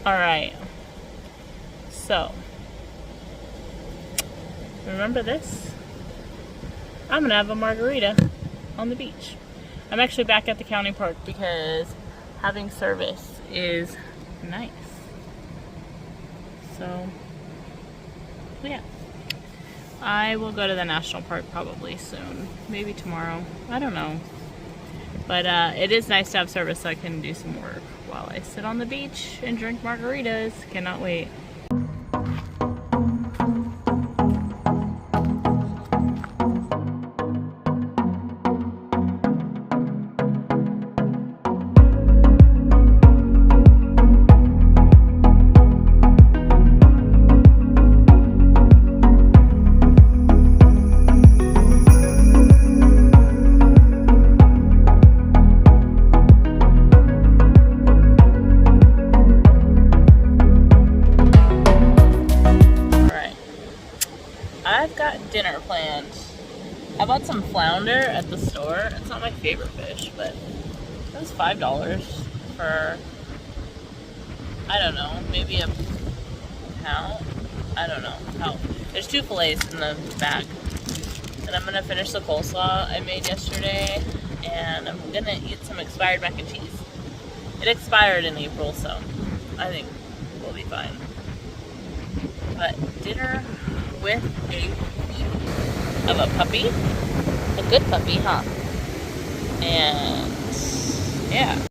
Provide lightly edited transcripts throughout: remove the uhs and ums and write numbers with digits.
Alright, so, remember this? I'm gonna have a margarita on the beach. I'm actually back at the county park because having service is nice. So, yeah. I will go to the national park probably soon. Maybe tomorrow. I don't know. But it is nice to have service so I can do some work while I sit on the beach and drink margaritas. Cannot wait. I've got dinner planned. I bought some flounder at the store. It's not my favorite fish, but it was $5 for, I don't know, maybe a pound? I don't know. How? There's 2 fillets in the bag. And I'm gonna finish the coleslaw I made yesterday, and I'm gonna eat some expired mac and cheese. It expired in April, so I think we'll be fine. But dinner with a of a puppy, a good puppy, huh? And yeah.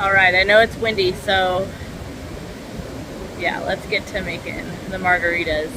Alright, I know it's windy, so yeah, let's get to making the margaritas.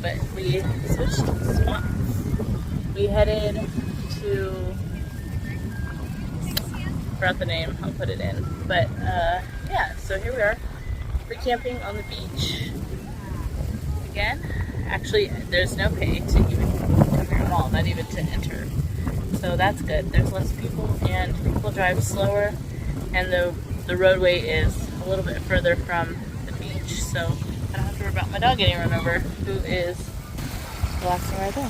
But we switched spots. We headed to, forgot the name, I'll put it in. But yeah, so here we are, free camping on the beach. Again, actually there's no pay to even come here at all, not even to enter. So that's good. There's less people and people drive slower, and the roadway is a little bit further from the beach. So I don't have to worry about my dog getting run over, who is relaxing right there.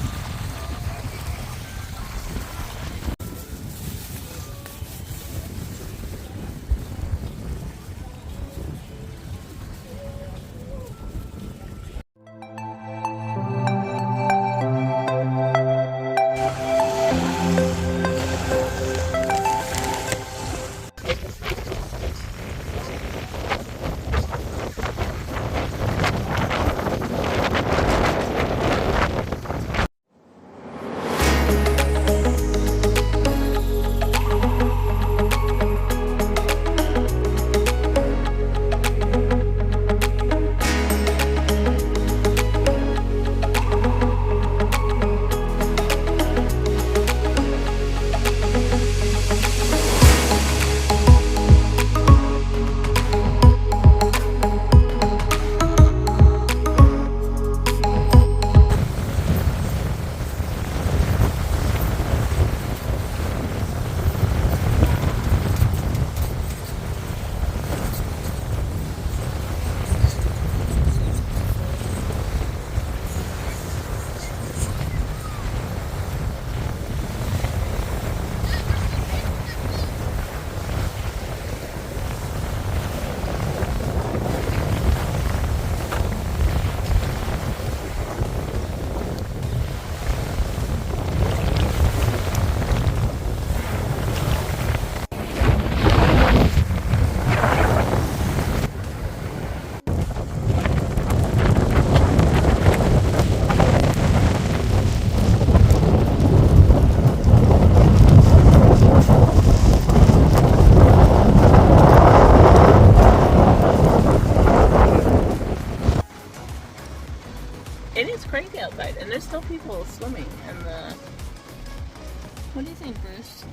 What do you think, Bruce?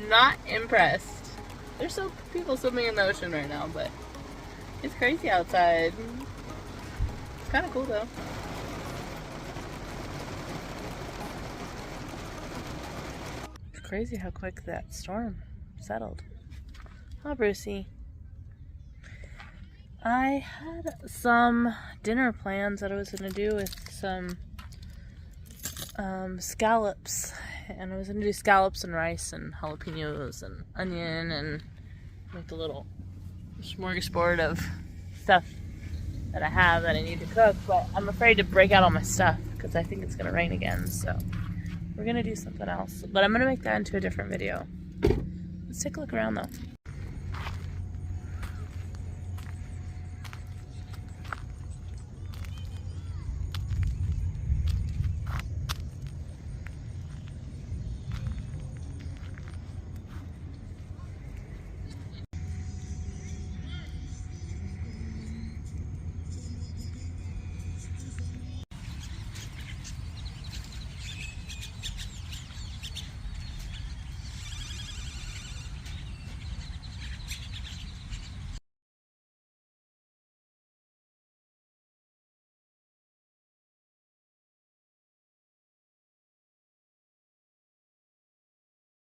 Not impressed. There's still people swimming in the ocean right now, but it's crazy outside. It's kind of cool though. It's crazy how quick that storm settled. Huh, Brucey? I had some dinner plans that I was going to do with some scallops. And I was going to do scallops and rice and jalapenos and onion and make a little smorgasbord of stuff that I have that I need to cook. But I'm afraid to break out all my stuff because I think it's going to rain again. So we're going to do something else. But I'm going to make that into a different video. Let's take a look around though.